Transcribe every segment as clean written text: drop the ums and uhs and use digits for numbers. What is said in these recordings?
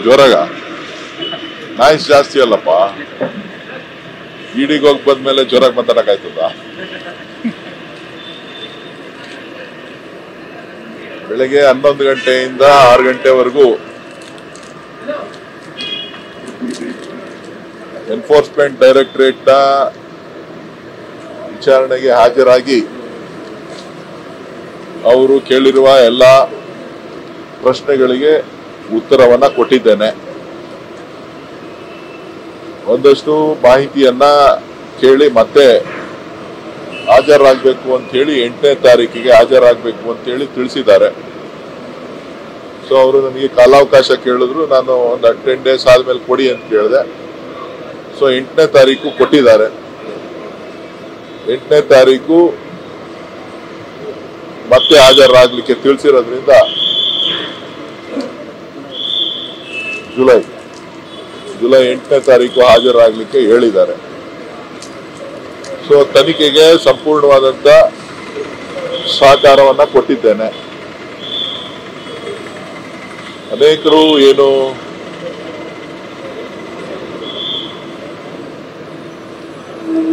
ಜೋರಾಗ noise ಜಾಸ್ತಿ ಅಲ್ಲಪ್ಪ. ಇಡಿಗೆ ಹೋಗಿ ಬಂದ್ಮೇಲೆ ಜೋರಾಗಿ ಮಾತಾಡಕ್ಕಾಯ್ತದ? ಬೆಳಗ್ಗೆ 11 ಗಂಟೆಯಿಂದ 6 ಗಂಟೆವರೆಗೂ ಎನ್ಫೋರ್ಸ್ಮೆಂಟ್ ಡೈರೆಕ್ಟರೇಟ್ ವಿಚಾರಣೆಗೆ ಹಾಜರಾಗಿ ಅವರು ಕೇಳಿರುವ ಎಲ್ಲ ಪ್ರಶ್ನೆಗಳಿಗೆ ಉತ್ತರವನ್ನ ಕೊಟ್ಟಿದ್ದೇನೆ. ಒಂದಷ್ಟು ಮಾಹಿತಿಯನ್ನ ಕೇಳಿ ಮತ್ತೆ ಹಾಜರಾಗಬೇಕು ಅಂತ ಹೇಳಿ 8ನೇ ತಾರೀಕಿಗೆ ಹಾಜರಾಗಬೇಕು ಅಂತ ಹೇಳಿ ತಿಳಿಸಿದ್ದಾರೆ. ಸೊ ಅವರು ನನಗೆ ಕಾಲಾವಕಾಶ ಕೇಳಿದ್ರು. ನಾನು ಒಂದು 10 ಡೇಸ್ ಆದ್ಮೇಲೆ ಕೊಡಿ ಅಂತ ಕೇಳಿದೆ. ಸೊ 8ನೇ ತಾರೀಕು ಕೊಟ್ಟಿದ್ದಾರೆ. 8ನೇ ತಾರೀಕು ಮತ್ತೆ ಹಾಜರಾಗಲಿಕ್ಕೆ ತಿಳಿಸಿರೋದ್ರಿಂದ ಜುಲೈ 8ನೇ ತಾರೀಕು ಹಾಜರಾಗಲಿಕ್ಕೆ ಹೇಳಿದ್ದಾರೆ. ಸೊ ತನಿಖೆಗೆ ಸಂಪೂರ್ಣವಾದಂತ ಸಹಕಾರವನ್ನ ಕೊಟ್ಟಿದ್ದೇನೆ. ಅನೇಕರು ಏನು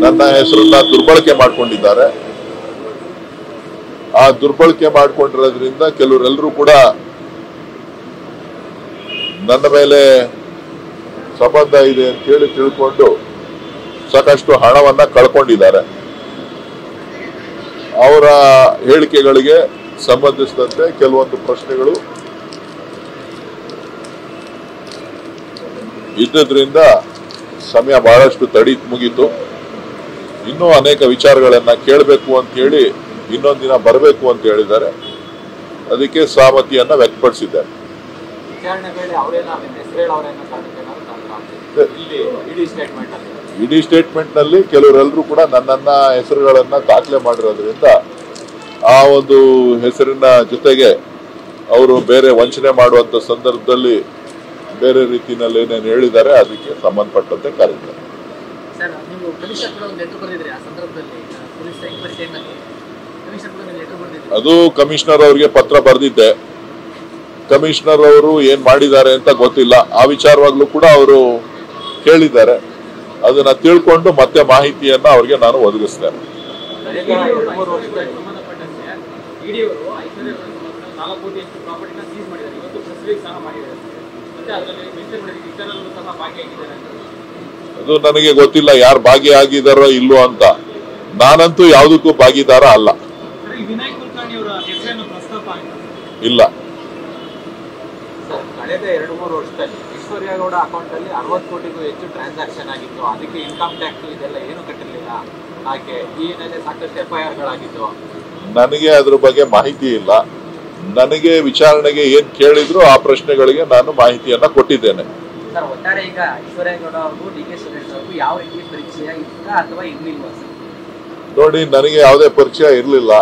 ನನ್ನ ಹೆಸರನ್ನ ದುರ್ಬಳಕೆ ಮಾಡ್ಕೊಂಡಿದ್ದಾರೆ. ಆ ದುರ್ಬಳಕೆ ಮಾಡ್ಕೊಂಡಿರೋದ್ರಿಂದ ಕೆಲವರೆಲ್ಲರೂ ಕೂಡ ನನ್ನ ಮೇಲೆ ಸಂಬಂಧ ಇದೆ ಅಂತ ಹೇಳಿ ತಿಳ್ಕೊಂಡು ಸಾಕಷ್ಟು ಹಣವನ್ನ ಕಳ್ಕೊಂಡಿದ್ದಾರೆ. ಅವರ ಹೇಳಿಕೆಗಳಿಗೆ ಸಂಬಂಧಿಸಿದಂತೆ ಕೆಲವೊಂದು ಪ್ರಶ್ನೆಗಳು ಇದ್ದದ್ರಿಂದ ಸಮಯ ಬಹಳಷ್ಟು ಮುಗೀತು. ಇನ್ನೂ ಅನೇಕ ವಿಚಾರಗಳನ್ನ ಕೇಳಬೇಕು ಅಂತ ಹೇಳಿ ಇನ್ನೊಂದಿನ ಬರಬೇಕು ಅಂತ ಹೇಳಿದ್ದಾರೆ. ಅದಕ್ಕೆ ಸಹಮತಿಯನ್ನ ವ್ಯಕ್ತಪಡಿಸಿದ್ದಾರೆ. ಇಡೀ ಸ್ಟೇಟ್ಮೆಂಟ್ ನಲ್ಲಿ ಕೆಲವರೆಲ್ಲರೂ ಕೂಡ ನನ್ನನ್ನ ಹೆಸರುಗಳನ್ನ ದಾಖಲೆ ಮಾಡಿರೋದ್ರಿಂದ ಆ ಒಂದು ಹೆಸರಿನ ಜೊತೆಗೆ ಅವರು ಬೇರೆ ವಂಚನೆ ಮಾಡುವಂತ ಸಂದರ್ಭದಲ್ಲಿ ಬೇರೆ ರೀತಿಯಲ್ಲಿ ಏನೇನು ಹೇಳಿದ್ದಾರೆ ಅದಕ್ಕೆ ಸಂಬಂಧಪಟ್ಟಂತೆ ಕರೀತಾರೆ. ಅದು ಕಮಿಷನರ್ ಅವರಿಗೆ ಪತ್ರ ಬರೆದಿದ್ದೆ. ಕಮಿಷನರ್ ಅವರು ಏನ್ ಮಾಡಿದ್ದಾರೆ ಅಂತ ಗೊತ್ತಿಲ್ಲ. ಆ ವಿಚಾರವಾಗ್ಲೂ ಕೂಡ ಅವರು ಕೇಳಿದ್ದಾರೆ. ಅದನ್ನ ತಿಳ್ಕೊಂಡು ಮತ್ತೆ ಮಾಹಿತಿಯನ್ನ ಅವ್ರಿಗೆ ನಾನು ಒದಗಿಸ್ತೇನೆ. ಅದು ನನಗೆ ಗೊತ್ತಿಲ್ಲ ಯಾರು ಭಾಗಿಯಾಗಿದಾರೋ ಇಲ್ಲೋ ಅಂತ. ನಾನಂತೂ ಯಾವುದಕ್ಕೂ ಭಾಗಿದಾರ ಅಲ್ಲ. ಇಲ್ಲ. ಕಳೆದ 2-3 ವರ್ಷದಲ್ಲಿ ಈಶ್ವರ್ಯಗೌಡ ಅಕೌಂಟ್ ಅಲ್ಲಿ 60 ಕೋಟಿಗೂ ಹೆಚ್ಚು ಟ್ರಾನ್ಸಾಕ್ಷನ್ ಆಗಿತ್ತು. ಅದಕ್ಕೆ ಇನ್ಕಮ್ ಟ್ಯಾಕ್ಸ್ ಇದೆಲ್ಲ ಏನು ಕಟ್ಟಿರಲಿಲ್ಲ. ಹಾಗೆ ಈ ಹಿನ್ನೆಲೆ ಸಾಕಷ್ಟು FIR ಗಳಾಗಿತ್ತು. ನನಗೆ ಅದ್ರ ಬಗ್ಗೆ ಮಾಹಿತಿ ಇಲ್ಲ. ನನಗೆ ವಿಚಾರಣೆಗೆ ಏನ್ ಕೇಳಿದ್ರು ಆ ಪ್ರಶ್ನೆಗಳಿಗೆ ನಾನು ಮಾಹಿತಿಯನ್ನ ಕೊಟ್ಟಿದ್ದೇನೆ. ಸರ್, ಒಟ್ಟಾರೆ ಈಗ ಈಶ್ವರ್ಯಗೌಡ ಅವರು DK ಸುರೇಶ್ ಅವರು ಯಾವ ರೀತಿ ಪರಿಚಯ ಇತ್ತ ಅಥವಾ ಇರ್ಲಿಲ್ವಾ ಸರ್? ನೋಡಿ, ನನಗೆ ಯಾವುದೇ ಪರಿಚಯ ಇರಲಿಲ್ಲ.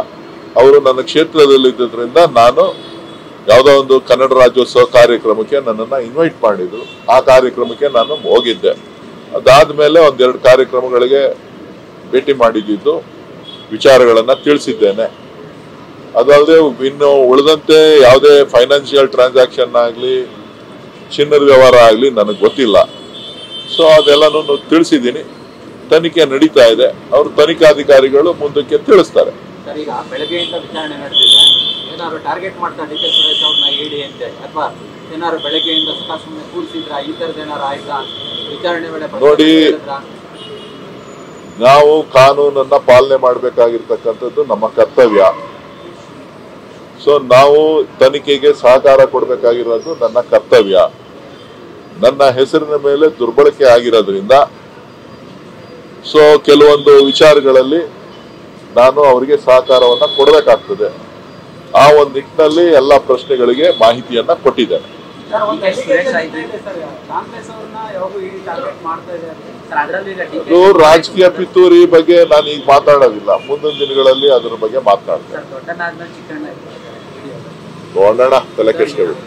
ಅವರು ನನ್ನ ಕ್ಷೇತ್ರದಲ್ಲಿದ್ದರಿಂದ ನಾನು ಯಾವುದೋ ಒಂದು ಕನ್ನಡ ರಾಜ್ಯೋತ್ಸವ ಕಾರ್ಯಕ್ರಮಕ್ಕೆ ನನ್ನನ್ನು ಇನ್ವೈಟ್ ಮಾಡಿದ್ರು. ಆ ಕಾರ್ಯಕ್ರಮಕ್ಕೆ ನಾನು ಹೋಗಿದ್ದೆ. ಅದಾದ್ಮೇಲೆ 1-2 ಕಾರ್ಯಕ್ರಮಗಳಿಗೆ ಭೇಟಿ ಮಾಡಿದ್ದು ವಿಚಾರಗಳನ್ನ ತಿಳಿಸಿದ್ದೇನೆ. ಅದಲ್ಲದೆ ಇನ್ನು ಉಳಿದಂತೆ ಯಾವುದೇ ಫೈನಾನ್ಷಿಯಲ್ ಟ್ರಾನ್ಸಾಕ್ಷನ್ ಆಗಲಿ ಚಿನ್ನದ ವ್ಯವಹಾರ ಆಗಲಿ ನನಗೆ ಗೊತ್ತಿಲ್ಲ. ಸೊ ಅದೆಲ್ಲನೂ ತಿಳಿಸಿದ್ದೀನಿ. ತನಿಖೆ ನಡೀತಾ ಇದೆ. ಅವರು ತನಿಖಾಧಿಕಾರಿಗಳು ಮುಂದಕ್ಕೆ ತಿಳಿಸ್ತಾರೆ. ಈಗ ಬೆಳಗ್ಗೆಯಿಂದ ವಿಚಾರಣೆ ನಡೆದಿದೆ. ಏನಾದ್ರು ಟಾರ್ಗೆಟ್ ಮಾಡ್ತಾ DK ಸುರೇಶ್ ಅವ್ರನ್ನ ಹೇಳಿ ಅಂತೆ ಅಥವಾ ಏನಾದ್ರು ಬೆಳಗ್ಗೆಯಿಂದ ಸುಮ್ಮನೆ ಕೂರಿಸಿದ್ರ? ಈ ತರದ್ ಏನಾರು ಆಯ್ತಾ ವಿಚಾರಣೆ ವೇಳೆ? ನೋಡಿ, ನಾವು ಕಾನೂನನ್ನ ಪಾಲನೆ ಮಾಡಬೇಕಾಗಿರ್ತಕ್ಕಂಥದ್ದು ನಮ್ಮ ಕರ್ತವ್ಯ. ಸೊ ನಾವು ತನಿಖೆಗೆ ಸಹಕಾರ ಕೊಡಬೇಕಾಗಿರೋದು ನನ್ನ ಕರ್ತವ್ಯ. ನನ್ನ ಹೆಸರಿನ ಮೇಲೆ ದುರ್ಬಳಕೆ ಆಗಿರೋದ್ರಿಂದ ಸೊ ಕೆಲವೊಂದು ವಿಚಾರಗಳಲ್ಲಿ ನಾನು ಅವರಿಗೆ ಸಹಕಾರವನ್ನ ಕೊಡಬೇಕಾಗ್ತದೆ. ಆ ಒಂದು ನಿಟ್ಟಿನಲ್ಲಿ ಎಲ್ಲ ಪ್ರಶ್ನೆಗಳಿಗೆ ಮಾಹಿತಿಯನ್ನ ಕೊಟ್ಟಿದ್ದೇನೆ. ಅದು ರಾಜಕೀಯ ಪಿತೂರಿ ಬಗ್ಗೆ ನಾನು ಈಗ ಮಾತಾಡೋದಿಲ್ಲ. ಮುಂದಿನ ದಿನಗಳಲ್ಲಿ ಅದರ ಬಗ್ಗೆ ಮಾತನಾಡ್ತೇನೆ. ನೋಡೋಣ, ತಲೆ ಕೆಡಿಸ್ಕೊಬೇಡಿ.